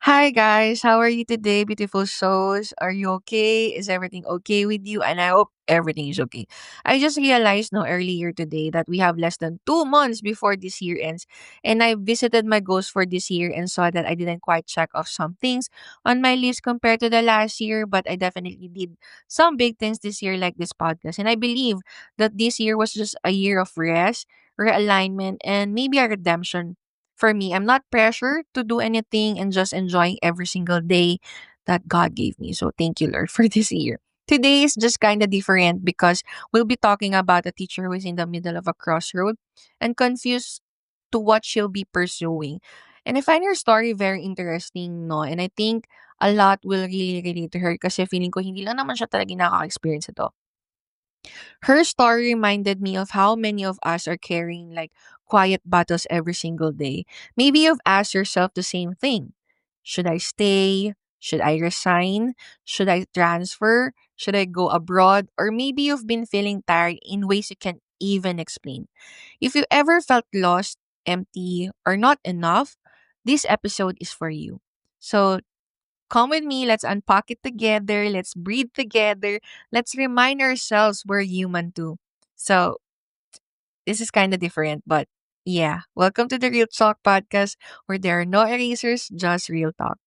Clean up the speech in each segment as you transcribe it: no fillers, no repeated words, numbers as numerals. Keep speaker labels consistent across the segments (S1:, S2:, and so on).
S1: Hi guys, how are you today, beautiful souls? Are you okay? Is everything okay with you? And I hope everything is okay. I just realized no earlier today that we have less than 2 months before this year ends, and I visited my goals for this year and saw that I didn't quite check off some things on my list compared to the last year, but I definitely did some big things this year, like this podcast. And I believe that this year was just a year of rest, realignment, and maybe a redemption for me. I'm not pressured to do anything and just enjoying every single day that God gave me. So thank you, Lord, for this year. Today is just kind of different because we'll be talking about a teacher who is in the middle of a crossroad and confused to what she'll be pursuing. And I find her story very interesting, no? And I think a lot will really relate to her kasi feeling ko hindi lang naman siya talaga nakaka-experience ito. Her story reminded me of how many of us are carrying like quiet battles every single day. Maybe you've asked yourself the same thing. Should I stay? Should I resign? Should I transfer? Should I go abroad? Or maybe you've been feeling tired in ways you can't even explain. If you ever felt lost, empty, or not enough, this episode is for you. So come with me, let's unpack it together, let's breathe together, let's remind ourselves we're human too. So, this is kind of different, but yeah, welcome to the Real Talk podcast where there are no erasers, just real talk.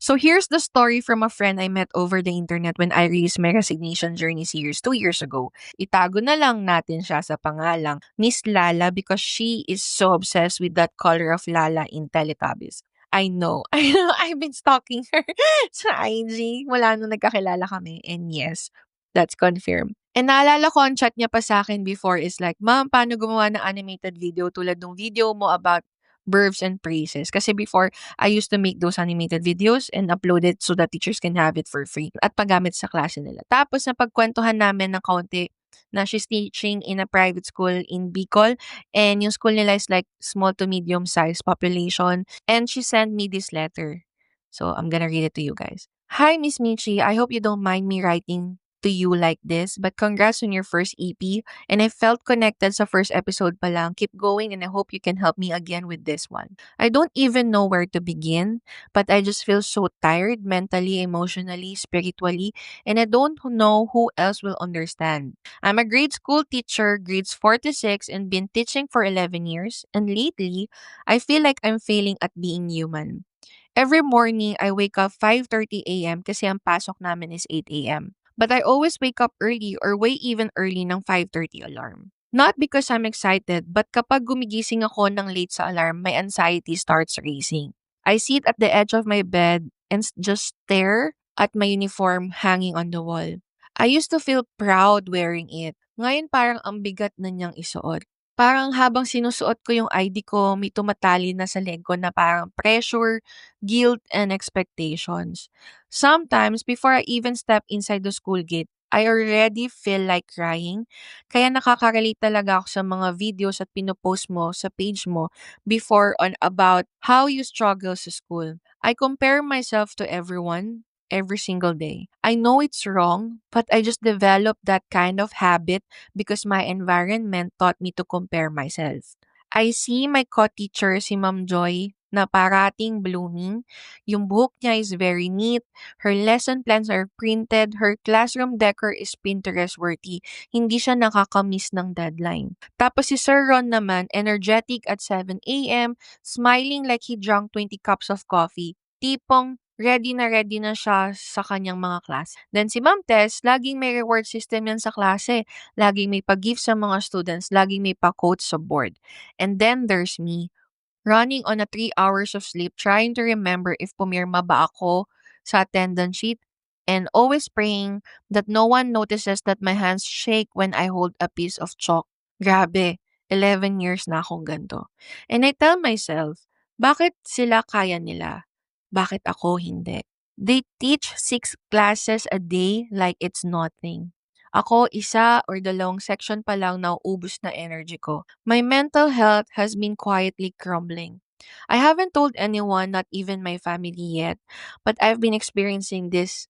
S1: So here's the story from a friend I met over the internet when I released my resignation journey series 2 years ago. Itago na lang natin siya sa pangalang Miss Lala because she is so obsessed with that color of Lala in Teletubbies. I know. I know. I've been stalking her sa IG mula nung nagkakilala kami. And yes, that's confirmed. And naalala ko ang chat niya pa sa akin before is like, Ma'am, paano gumawa ng animated video tulad ng video mo about verbs and phrases? Kasi before, I used to make those animated videos and upload it so that teachers can have it for free at paggamit sa klase nila. Tapos napagkwentuhan namin ng kaunti na she's teaching in a private school in Bicol and yung school nila is like small to medium size population and she sent me this letter. So I'm gonna read it to you guys. Hi, Miss Michi. I hope you don't mind me writing to you like this, but congrats on your first EP. And I felt connected sa first episode pa lang. Keep going and I hope you can help me again with this one. I don't even know where to begin, but I just feel so tired mentally, emotionally, spiritually, and I don't know who else will understand. I'm a grade school teacher, grades 4 to 6, and been teaching for 11 years. And lately, I feel like I'm failing at being human. Every morning, I wake up 5:30 a.m. kasi ang pasok namin is 8 a.m. But I always wake up early or way even early ng 5:30 alarm. Not because I'm excited, but kapag gumigising ako ng late sa alarm, my anxiety starts racing. I sit at the edge of my bed and just stare at my uniform hanging on the wall. I used to feel proud wearing it. Ngayon parang ang bigat na niyang isuot. Parang habang sinusuot ko yung ID ko, may tumatali na sa leg ko na parang pressure, guilt, and expectations. Sometimes, before I even step inside the school gate, I already feel like crying. Kaya nakaka-relate talaga ako sa mga videos at pinopost mo sa page mo before on about how you struggle sa school. I compare myself to everyone every single day. I know it's wrong, but I just developed that kind of habit because my environment taught me to compare myself. I see my co-teacher, si Ma'am Joy, na parating blooming. Yung buhok niya is very neat. Her lesson plans are printed. Her classroom decor is Pinterest-worthy. Hindi siya nakakamiss ng deadline. Tapos si Sir Ron naman, energetic at 7 a.m., smiling like he drank 20 cups of coffee. Tipong ready na siya sa kanyang mga class. Then si Ma'am Tess, laging may reward system yan sa klase. Laging may pag-gift sa mga students. Laging may pa-quote sa board. And then there's me, running on a 3 hours of sleep, trying to remember if pumirma ba ako sa attendance sheet, and always praying that no one notices that my hands shake when I hold a piece of chalk. Grabe, 11 years na akong ganito. And I tell myself, bakit sila kaya nila? Bakit ako hindi? They teach 6 classes a day like it's nothing. Ako, isa or dalawang section pa lang nauubos na energy ko. My mental health has been quietly crumbling. I haven't told anyone, not even my family yet, but I've been experiencing this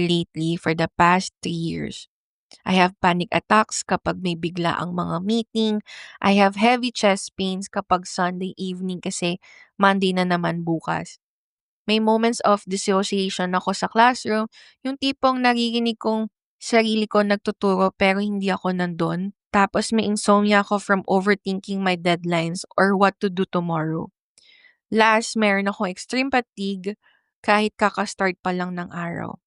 S1: lately for the past 3 years. I have panic attacks kapag may bigla ang mga meeting. I have heavy chest pains kapag Sunday evening kasi Monday na naman bukas. May moments of dissociation ako sa classroom, yung tipong naririnig kong sarili ko nagtuturo pero hindi ako nandun. Tapos may insomnia ako from overthinking my deadlines or what to do tomorrow. Last, meron akong extreme fatigue kahit kakastart pa lang ng araw.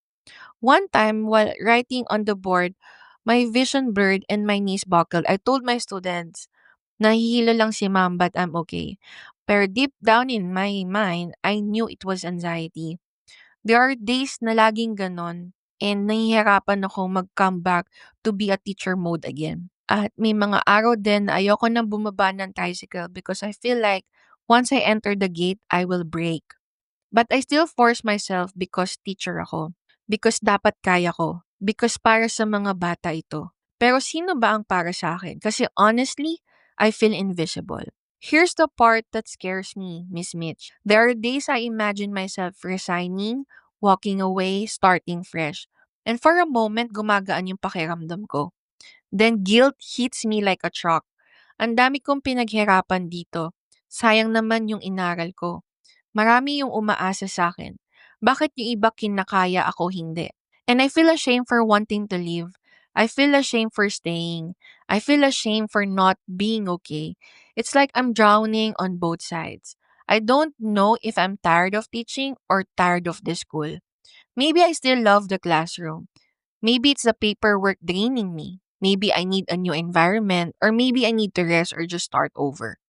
S1: One time, while writing on the board, my vision blurred and my knees buckled. I told my students, nahihilo lang si ma'am but I'm okay. Pero deep down in my mind, I knew it was anxiety. There are days na laging ganon and nahihirapan ako mag-come back to be a teacher mode again. At may mga araw din na ayoko nang bumaba ng tricycle because I feel like once I enter the gate, I will break. But I still force myself because teacher ako. Because dapat kaya ko. Because para sa mga bata ito. Pero sino ba ang para sa akin? Kasi honestly, I feel invisible. Here's the part that scares me, Miss Mitch. There are days I imagine myself resigning, walking away, starting fresh. And for a moment, gumagaan yung pakiramdam ko. Then guilt hits me like a truck. Ang dami kong pinaghirapan dito. Sayang naman yung inaral ko. Marami yung umaasa sa akin. Bakit yung iba kinakaya ako hindi? And I feel ashamed for wanting to leave. I feel ashamed for staying. I feel ashamed for not being okay. It's like I'm drowning on both sides. I don't know if I'm tired of teaching or tired of the school. Maybe I still love the classroom. Maybe it's the paperwork draining me. Maybe I need a new environment, or maybe I need to rest or just start over.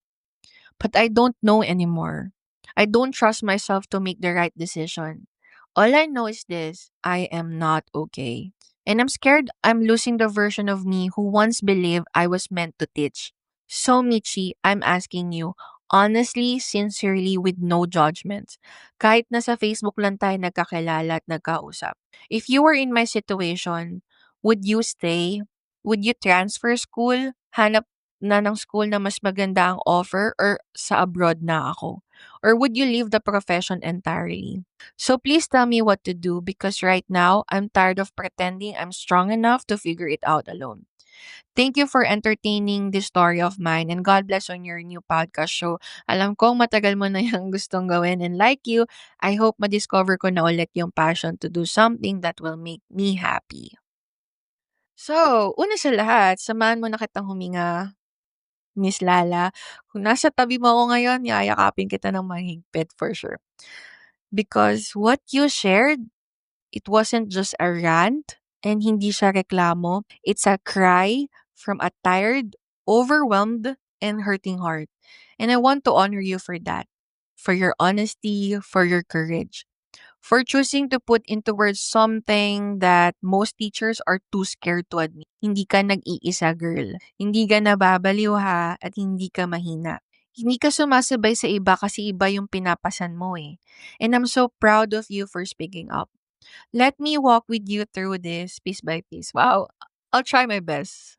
S1: But I don't know anymore. I don't trust myself to make the right decision. All I know is this: I am not okay. And I'm scared I'm losing the version of me who once believed I was meant to teach. So, Michi, I'm asking you, honestly, sincerely, with no judgments. Kahit nasa Facebook lang tayo nagkakilala at nagkausap. If you were in my situation, would you stay? Would you transfer school? Hanap na ng school na mas maganda ang offer, or sa abroad na ako? Or would you leave the profession entirely? So please tell me what to do because right now, I'm tired of pretending I'm strong enough to figure it out alone. Thank you for entertaining this story of mine and God bless on your new podcast show. Alam kong matagal mo na yung gustong gawin and like you, I hope madiscover ko na ulit yung passion to do something that will make me happy. So, una sa lahat, samahan mo na kitang huminga, Miss Lala. Kung nasa tabi mo ako ngayon, yayakapin kita ng mahigpit for sure. Because what you shared, it wasn't just a rant and hindi siya reklamo. It's a cry from a tired, overwhelmed, and hurting heart. And I want to honor you for that. For your honesty, for your courage. For choosing to put into words something that most teachers are too scared to admit. Hindi ka nag-iisa, girl. Hindi ka nababaliw ha, at hindi ka mahina. Hindi ka sumasabay sa iba kasi iba yung pinapasan mo eh. And I'm so proud of you for speaking up. Let me walk with you through this piece by piece. Wow, I'll try my best.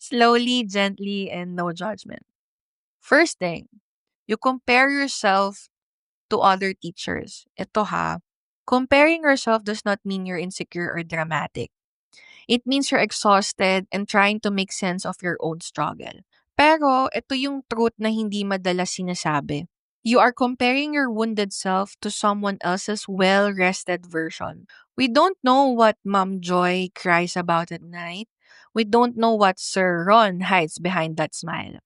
S1: Slowly, gently, and no judgment. First thing, you compare yourself to other teachers. Ito ha, comparing yourself does not mean you're insecure or dramatic. It means you're exhausted and trying to make sense of your own struggle. Pero ito yung truth na hindi madalas sinasabi. You are comparing your wounded self to someone else's well-rested version. We don't know what Mom Joy cries about at night. We don't know what Sir Ron hides behind that smile.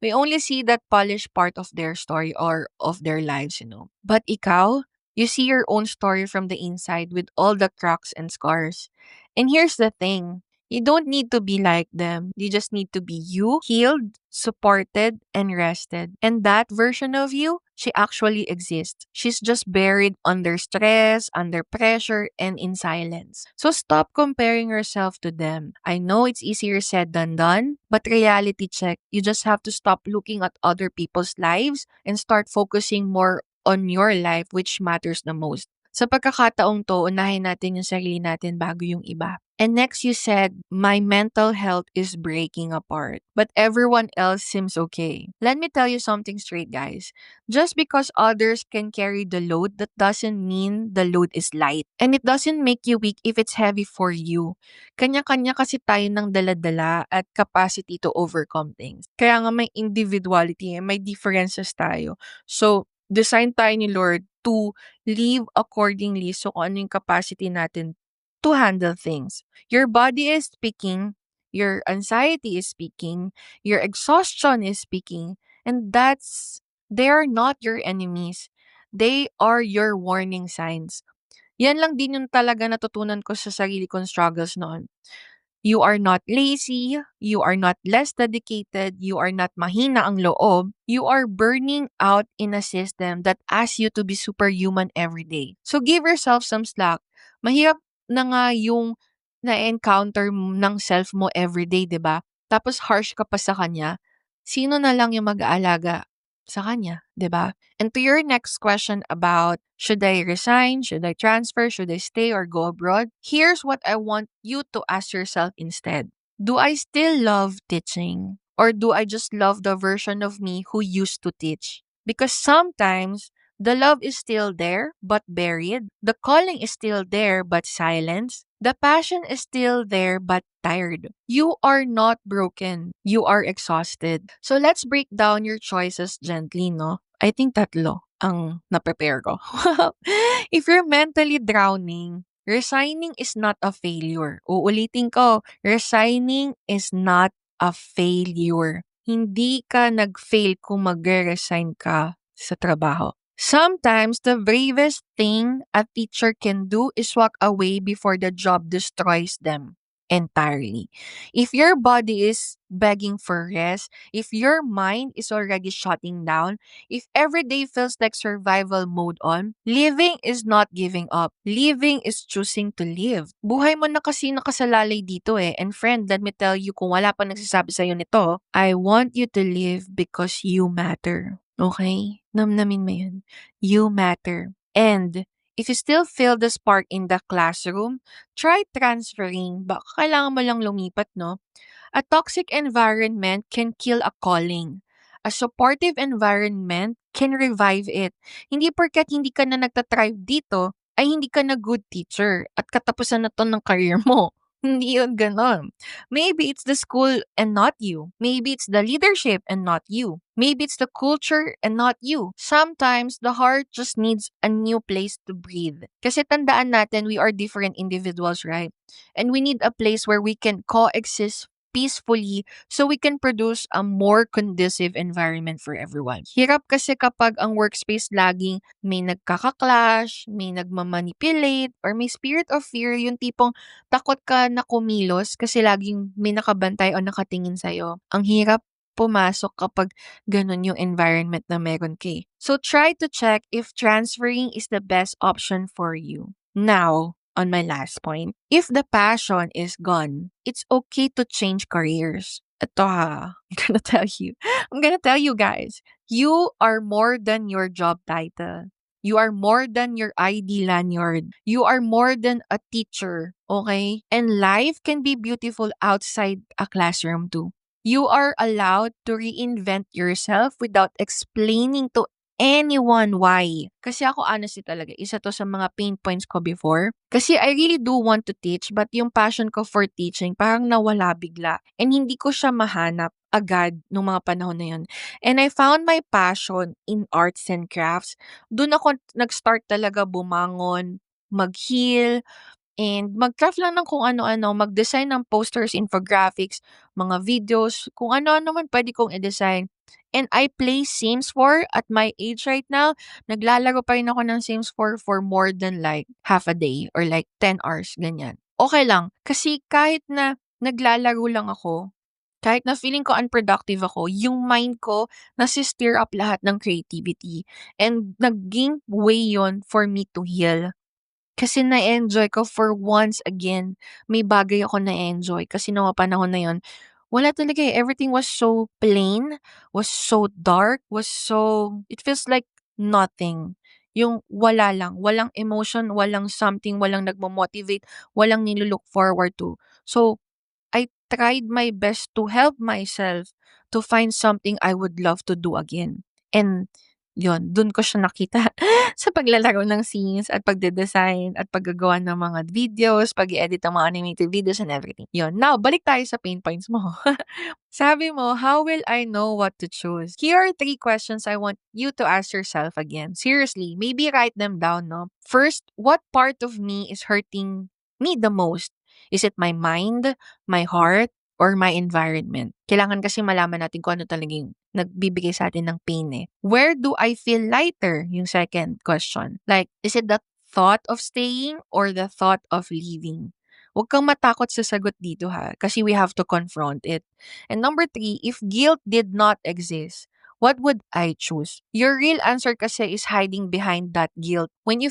S1: We only see that polished part of their story or of their lives. But ikaw, you see your own story from the inside with all the cracks and scars. And here's the thing. You don't need to be like them. You just need to be you, healed, supported, and rested. And that version of you, she actually exists. She's just buried under stress, under pressure, and in silence. So stop comparing yourself to them. I know it's easier said than done, but reality check, you just have to stop looking at other people's lives and start focusing more on your life, which matters the most. Sa pagkakataong to, unahin natin yung sarili natin bago yung iba. And next you said, my mental health is breaking apart, but everyone else seems okay. Let me tell you something straight, guys. Just because others can carry the load, that doesn't mean the load is light. And it doesn't make you weak if it's heavy for you. Kanya-kanya kasi tayo ng dala-dala at capacity to overcome things. Kaya nga may individuality, may differences tayo. So, design tayo ni Lord to live accordingly so kung ano yung capacity natin to handle things. Your body is speaking, your anxiety is speaking, your exhaustion is speaking, and they are not your enemies. They are your warning signs. Yan lang din yung talaga natutunan ko sa sarili kong struggles noon. You are not lazy, you are not less dedicated, you are not mahina ang loob, you are burning out in a system that asks you to be superhuman every day. So give yourself some slack. Mahirap na nga yung na-encounter ng self mo every day, 'di ba? Tapos harsh ka pa sa kanya. Sino na lang yung mag-aalaga sa kanya, 'di ba? And to your next question about should I resign, should I transfer, should I stay or go abroad? Here's what I want you to ask yourself instead. Do I still love teaching? Or do I just love the version of me who used to teach? Because sometimes the love is still there but buried. The calling is still there but silenced. The passion is still there but tired. You are not broken. You are exhausted. So let's break down your choices gently, no? I think tatlo ang na-prepare ko. If you're mentally drowning, resigning is not a failure. Uulitin ko, resigning is not a failure. Hindi ka nag-fail kung mag-resign ka sa trabaho. Sometimes the bravest thing a teacher can do is walk away before the job destroys them entirely. If your body is begging for rest, if your mind is already shutting down, if every day feels like survival mode on, living is not giving up. Living is choosing to live. Buhay mo na kasi nakasalalay dito eh. And friend, let me tell you, kung wala pa nagsasabi sa'yo nito, I want you to live because you matter. Okay? Namnamin mo yun. You matter. And if you still feel the spark in the classroom, try transferring. Baka kailangan mo lang lumipat, no? A toxic environment can kill a calling. A supportive environment can revive it. Hindi porket hindi ka na nagtatrive dito, ay hindi ka na good teacher at katapusan na to ng career mo. Hindi yun ganon. Maybe it's the school and not you. Maybe it's the leadership and not you. Maybe it's the culture and not you. Sometimes, the heart just needs a new place to breathe. Kasi tandaan natin, we are different individuals, right? And we need a place where we can coexist peacefully so we can produce a more conducive environment for everyone. Hirap kasi kapag ang workspace laging may nagkaka-clash, may nagmamanipulate, or may spirit of fear, yung tipong takot ka na kumilos kasi laging may nakabantay o nakatingin sa'yo. Ang hirap pumasok kapag ganun yung environment na meron ka. So try to check if transferring is the best option for you. Now, on my last point, if the passion is gone, it's okay to change careers. Ito ha, I'm gonna tell you guys, you are more than your job title. You are more than your ID lanyard. You are more than a teacher, okay? And life can be beautiful outside a classroom too. You are allowed to reinvent yourself without explaining to anyone why. Kasi ako honestly talaga, isa to sa mga pain points ko before. Kasi I really do want to teach, but yung passion ko for teaching parang nawala bigla. And hindi ko siya mahanap agad nung mga panahon na yun. And I found my passion in arts and crafts. Doon ako nag-start talaga bumangon, mag-heal, and mag-craft lang ng kung ano-ano, mag-design ng posters, infographics, mga videos, kung ano-ano man pwede kong i-design. And I play Sims 4 at my age right now. Naglalaro pa rin ako ng Sims 4 for more than like half a day or like 10 hours, ganyan. Okay lang. Kasi kahit na naglalaro lang ako, kahit na feeling ko unproductive ako, yung mind ko nasi-stir up lahat ng creativity. And naging way yon for me to heal. Kasi na-enjoy ko for once again, may bagay ako na-enjoy kasi nung mga panahon na yun, wala talaga eh. Everything was so plain, was so dark, it feels like nothing. Yung wala lang, walang emotion, walang something, walang nagmo-motivate, walang nilu-look forward to. So, I tried my best to help myself to find something I would love to do again. And yun, dun ko siya nakita sa paglalaro ng scenes at pagde-design at paggagawa ng mga videos, pag-i-edit ng mga animated videos and everything. Yun. Now, balik tayo sa pain points mo. Sabi mo, how will I know what to choose? Here are 3 questions I want you to ask yourself again. Seriously, maybe write them down, no? First, what part of me is hurting me the most? Is it my mind, my heart, or my environment? Kailangan kasi malaman natin kung ano talaga yung nagbibigay sa atin ng pain eh. Where do I feel lighter? Yung second question. Like, is it the thought of staying or the thought of leaving? Huwag kang matakot sa sagot dito ha, kasi we have to confront it. And number 3, if guilt did not exist, what would I choose? Your real answer kasi is hiding behind that guilt. When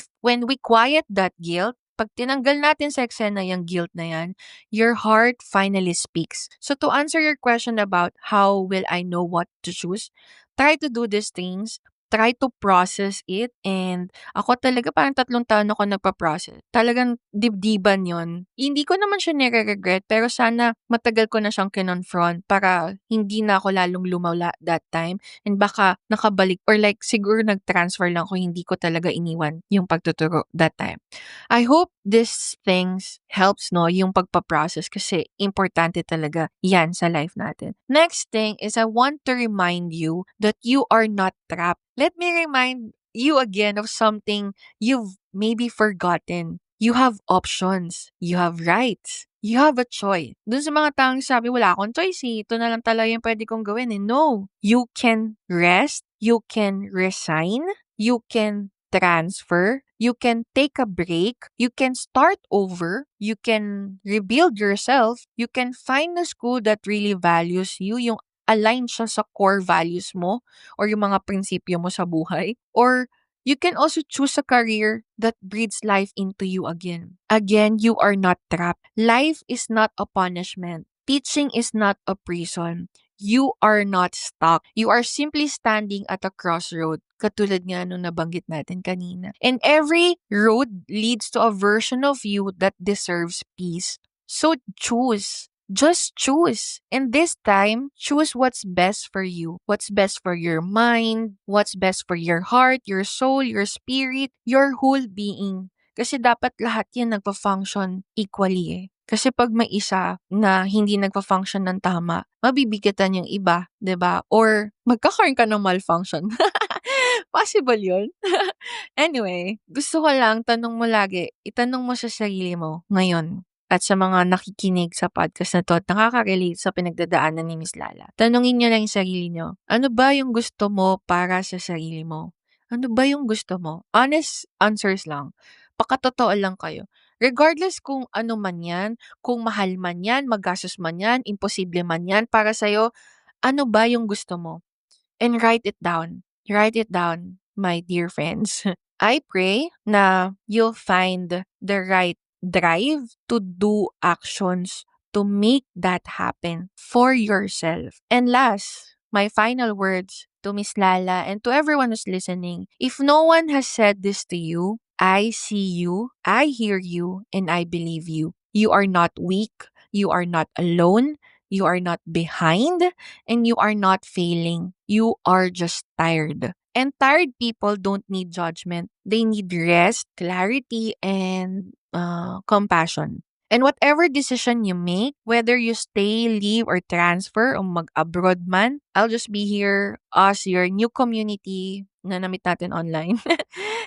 S1: we quiet that guilt, pag tinanggal natin sa eksena yung guilt na yan, your heart finally speaks. So to answer your question about how will I know what to choose, try to do these things, try to process it, and ako talaga parang 3 taon ako nagpa-process. Talagang dibdiban yon. Hindi ko naman siya nire-regret, pero sana matagal ko na siyang kinonfront para hindi na ako lalong lumala that time and baka nakabalik or like siguro nag-transfer lang ko, hindi ko talaga iniwan yung pagtuturo that time. I hope these things helps no yung pagpa-process kasi importante talaga yan sa life natin. Next thing is I want to remind you that you are not trapped. Let me remind you again of something you've maybe forgotten. You have options. You have rights. You have a choice. Dun sa mga taong sabi, wala akong choice eh. Ito na lang talaga yung pwede kong gawin eh. No. You can rest. You can resign. You can transfer. You can take a break. You can start over. You can rebuild yourself. You can find a school that really values you, yung align siya sa core values mo or yung mga prinsipyo mo sa buhay. Or you can also choose a career that breathes life into you again. Again, you are not trapped. Life is not a punishment. Teaching is not a prison. You are not stuck. You are simply standing at a crossroad. Katulad nga nung nabanggit natin kanina. And every road leads to a version of you that deserves peace. So choose. Just choose. And this time, choose what's best for you. What's best for your mind, what's best for your heart, your soul, your spirit, your whole being. Kasi dapat lahat yan nagpa-function equally eh. Kasi pag may isa na hindi nagpa-function ng tama, mabibigatan yung iba, 'di ba? Or magkakaroon ka ng malfunction. Possible yun. Anyway, gusto ko lang tanong mo lagi, itanong mo sa sarili mo ngayon at sa mga nakikinig sa podcast na to at nakaka-relate sa pinagdadaanan ni Miss Lala. Tanungin niyo lang yung sarili niyo, ano ba yung gusto mo para sa sarili mo? Ano ba yung gusto mo? Honest answers lang. Pakatotoo lang kayo. Regardless kung ano man yan, kung mahal man yan, magastos man yan, imposible man yan para sa'yo, ano ba yung gusto mo? And write it down. Write it down, my dear friends. I pray na you'll find the right drive to do actions to make that happen for yourself. And last, my final words to Miss Lala and to everyone who's listening. If no one has said this to you, I see you, I hear you, and I believe you. You are not weak. You are not alone. You are not behind and you are not failing. You are just tired. And tired people don't need judgment. They need rest, clarity, and compassion. And whatever decision you make, whether you stay, leave, or transfer, o mag-abroad man, I'll just be here as your new community na namit natin online.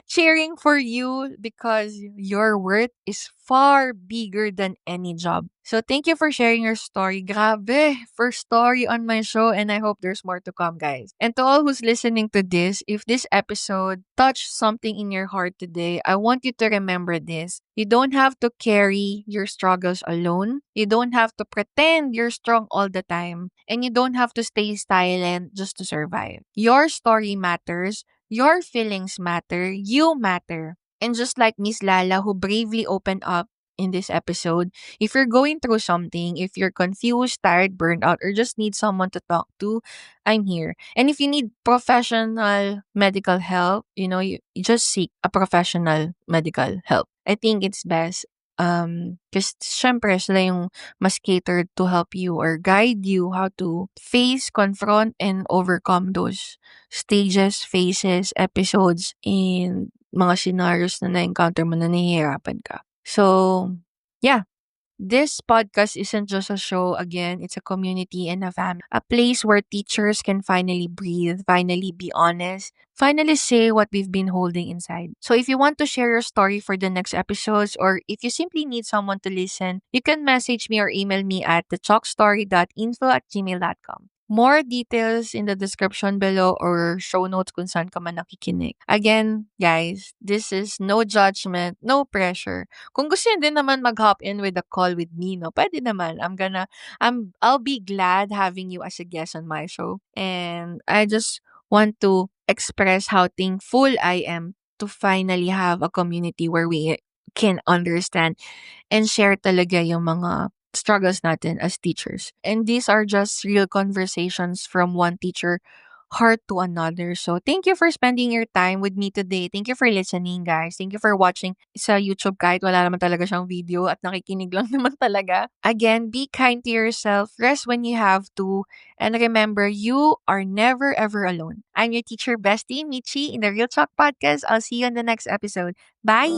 S1: Cheering for you because your worth is far bigger than any job. So thank you for sharing your story. Grabe, first story on my show and I hope there's more to come, guys. And to all who's listening to this, if this episode touched something in your heart today, I want you to remember this. You don't have to carry your struggles alone. You don't have to pretend you're strong all the time. And you don't have to stay silent just to survive. Your story matters. Your feelings matter. You matter. And just like Miss Lala who bravely opened up in this episode. If you're going through something, if you're confused, tired, burned out, or just need someone to talk to, I'm here. And if you need professional medical help, you just seek a professional medical help. I think it's best. Because syempre sila yung mas catered to help you or guide you how to face, confront, and overcome those stages, phases, episodes, and mga scenarios na na-encounter mo na nahihirapan ka. So, yeah, this podcast isn't just a show. Again, it's a community and a family. A place where teachers can finally breathe, finally be honest, finally say what we've been holding inside. So if you want to share your story for the next episodes, or if you simply need someone to listen, you can message me or email me at thechalkstory.info@gmail.com. More details in the description below or show notes kung saan ka man nakikinig. Again, guys, this is no judgment, no pressure. Kung gusto niyo din naman mag-hop in with a call with me, no, pwede naman. I'll be glad having you as a guest on my show. And I just want to express how thankful I am to finally have a community where we can understand and share talaga yung mga struggles natin as teachers. And these are just real conversations from one teacher heart to another. So, thank you for spending your time with me today. Thank you for listening, guys. Thank you for watching sa YouTube kahit wala naman talaga siyang video at nakikinig lang naman talaga. Again, be kind to yourself. Rest when you have to. And remember, you are never ever alone. I'm your teacher bestie, Michi, in the Real Talk Podcast. I'll see you on the next episode. Bye!